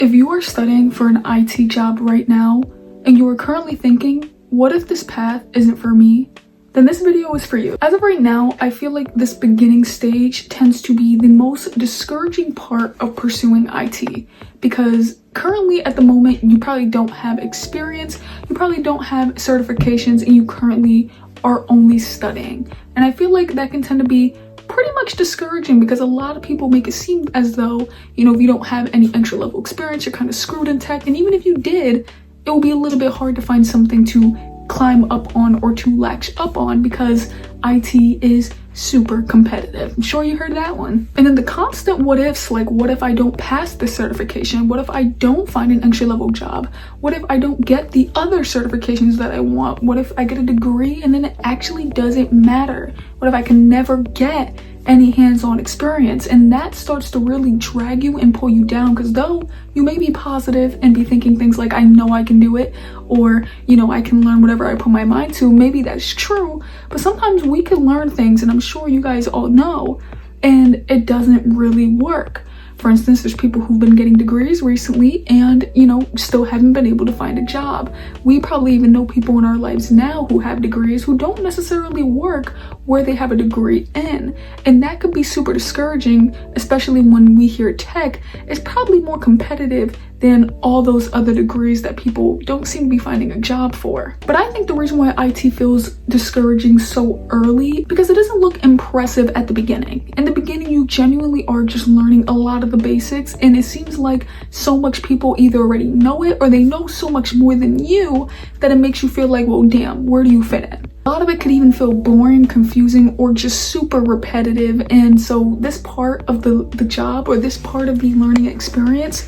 If you are studying for an IT job right now and you are currently thinking, what if this path isn't for me? Then this video is for you. As of right now, I feel like this beginning stage tends to be the most discouraging part of pursuing IT because currently at the moment, you probably don't have experience, you probably don't have certifications, and you currently are only studying. And I feel like that can tend to be pretty much discouraging because a lot of people make it seem as though, you know, if you don't have any entry-level experience, you're kind of screwed in tech. And even if you did, it will be a little bit hard to find something to climb up on or to latch up on because IT is super competitive. I'm sure you heard that one. And then the constant what ifs, like what if I don't pass this certification? What if I don't find an entry-level job? What if I don't get the other certifications that I want? What if I get a degree and then it actually doesn't matter? What if I can never get any hands-on experience? And that starts to really drag you and pull you down because though you may be positive and be thinking things like, I know I can do it, or, you know, I can learn whatever I put my mind to, maybe that's true, but sometimes we can learn things, and I'm sure you guys all know, and it doesn't really work. For instance, there's people who've been getting degrees recently and, you know, still haven't been able to find a job. We probably even know people in our lives now who have degrees who don't necessarily work where they have a degree in. And that could be super discouraging, especially when we hear tech is probably more competitive than all those other degrees that people don't seem to be finding a job for. But I think the reason why IT feels discouraging so early because it doesn't look impressive at the beginning. In the beginning, you genuinely are just learning a lot of the basics, and it seems like so much people either already know it or they know so much more than you that it makes you feel like, well, damn, where do you fit in? A lot of it could even feel boring, confusing, or just super repetitive. And so this part of the job or this part of the learning experience,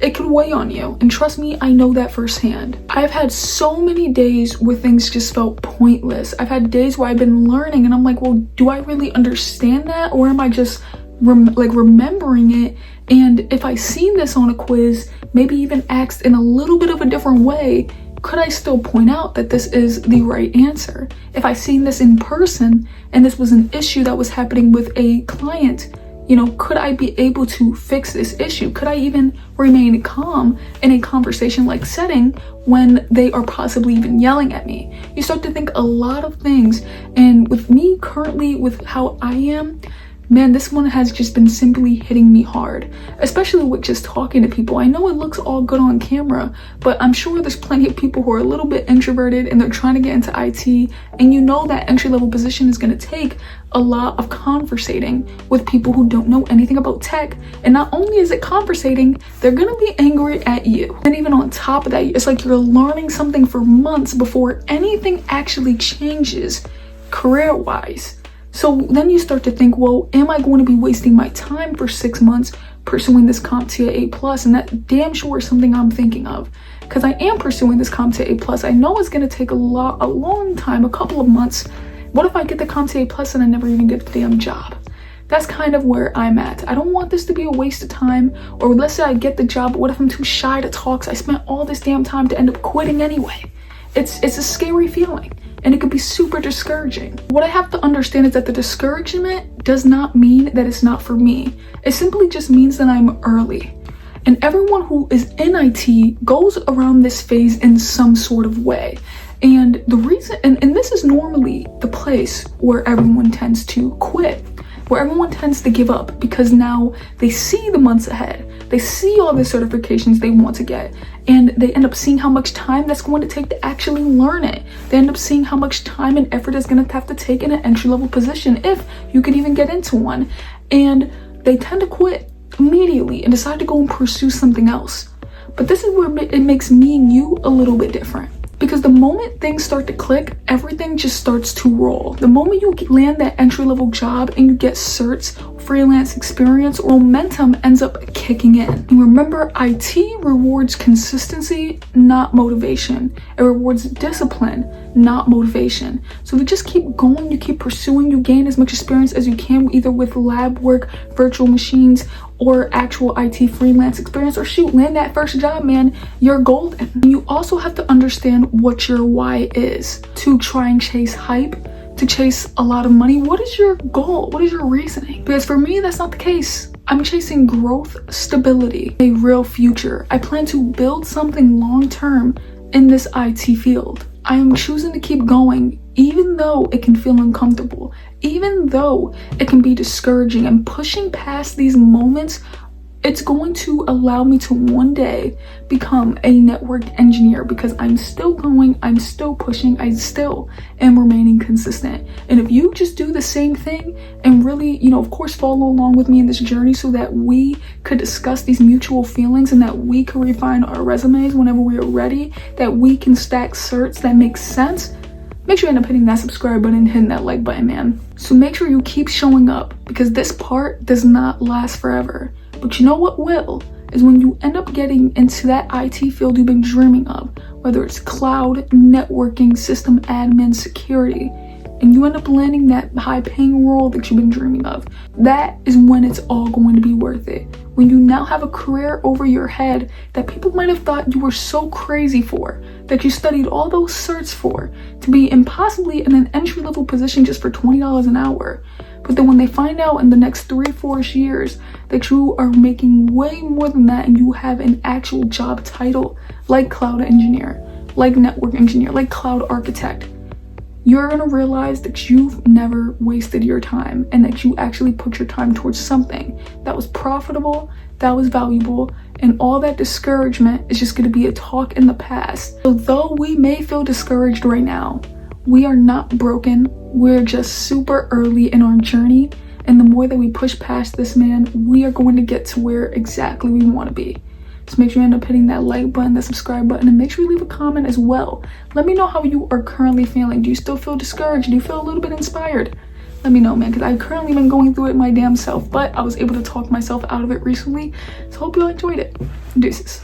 it can weigh on you. And trust me, I know that firsthand. I've had so many days where things just felt pointless. I've had days where I've been learning and I'm like, well, do I really understand that? Or am I just remembering it? And if I seen this on a quiz, maybe even asked in a little bit of a different way, could I still point out that this is the right answer? If I seen this in person and this was an issue that was happening with a client, you know, could I be able to fix this issue? Could I even remain calm in a conversation-like setting when they are possibly even yelling at me? You start to think a lot of things. And with me currently, with how I am, man, this one has just been simply hitting me hard, especially with just talking to people. I know it looks all good on camera, but I'm sure there's plenty of people who are a little bit introverted and they're trying to get into IT, and you know that entry-level position is going to take a lot of conversating with people who don't know anything about tech. And not only is it conversating, they're going to be angry at you. And even on top of that, it's like you're learning something for months before anything actually changes career-wise. So then you start to think, well, am I going to be wasting my time for 6 months pursuing this CompTIA A+? And that damn sure is something I'm thinking of because I am pursuing this CompTIA A+. I know it's going to take a long time, a couple of months. What if I get the CompTIA A+ and I never even get the damn job? That's kind of where I'm at. I don't want this to be a waste of time. Or let's say I get the job, but what if I'm too shy to talk? So I spent all this damn time to end up quitting anyway. It's a scary feeling. And it could be super discouraging. What I have to understand is that the discouragement does not mean that it's not for me. It simply just means that I'm early. And everyone who is in IT goes around this phase in some sort of way. And the reason, and this is normally the place where everyone tends to quit, where everyone tends to give up because now they see the months ahead. They see all the certifications they want to get, and they end up seeing how much time that's going to take to actually learn it. They end up seeing how much time and effort it's going to have to take in an entry-level position, if you could even get into one. And they tend to quit immediately and decide to go and pursue something else. But this is where it makes me and you a little bit different. Because the moment things start to click, everything just starts to roll. The moment you land that entry-level job and you get certs, freelance experience, momentum ends up kicking in. And remember, IT rewards consistency, not motivation. It rewards discipline, not motivation. So if you just keep going, you keep pursuing, you gain as much experience as you can, either with lab work, virtual machines, or actual IT freelance experience, or shoot, land that first job, man, you're golden. And you also have to understand what your why is. To try and chase hype, to chase a lot of money, what is your goal? What is your reasoning? Because for me, that's not the case. I'm chasing growth, stability, a real future. I plan to build something long-term in this IT field. I am choosing to keep going, even though it can feel uncomfortable, even though it can be discouraging, and pushing past these moments. It's going to allow me to one day become a network engineer, because I'm still going, I'm still pushing, I still am remaining consistent. And if you just do the same thing and really, of course, follow along with me in this journey so that we could discuss these mutual feelings and that we can refine our resumes whenever we are ready, that we can stack certs that make sense, make sure you end up hitting that subscribe button and hitting that like button, man. So make sure you keep showing up, because this part does not last forever. But you know what will? Is when you end up getting into that IT field you've been dreaming of, whether it's cloud, networking, system admin, security, and you end up landing that high-paying role that you've been dreaming of. That is when it's all going to be worth it. When you now have a career over your head that people might have thought you were so crazy for, that you studied all those certs for, to be impossibly in an entry-level position just for $20 an hour. But then when they find out in the next 3-4 years that you are making way more than that, and you have an actual job title like cloud engineer, like network engineer, like cloud architect, you're gonna realize that you've never wasted your time, and that you actually put your time towards something that was profitable, that was valuable, and all that discouragement is just gonna be a talk in the past. So though we may feel discouraged right now, we are not broken. We're just super early in our journey, and the more that we push past this, man, we are going to get to where exactly we want to be. So make sure you end up hitting that like button, that subscribe button, and make sure you leave a comment as well. Let me know how you are currently feeling. Do you still feel discouraged? Do you feel a little bit inspired? Let me know, man, because I've currently been going through it my damn self, but I was able to talk myself out of it recently. So hope you all enjoyed it. Deuces.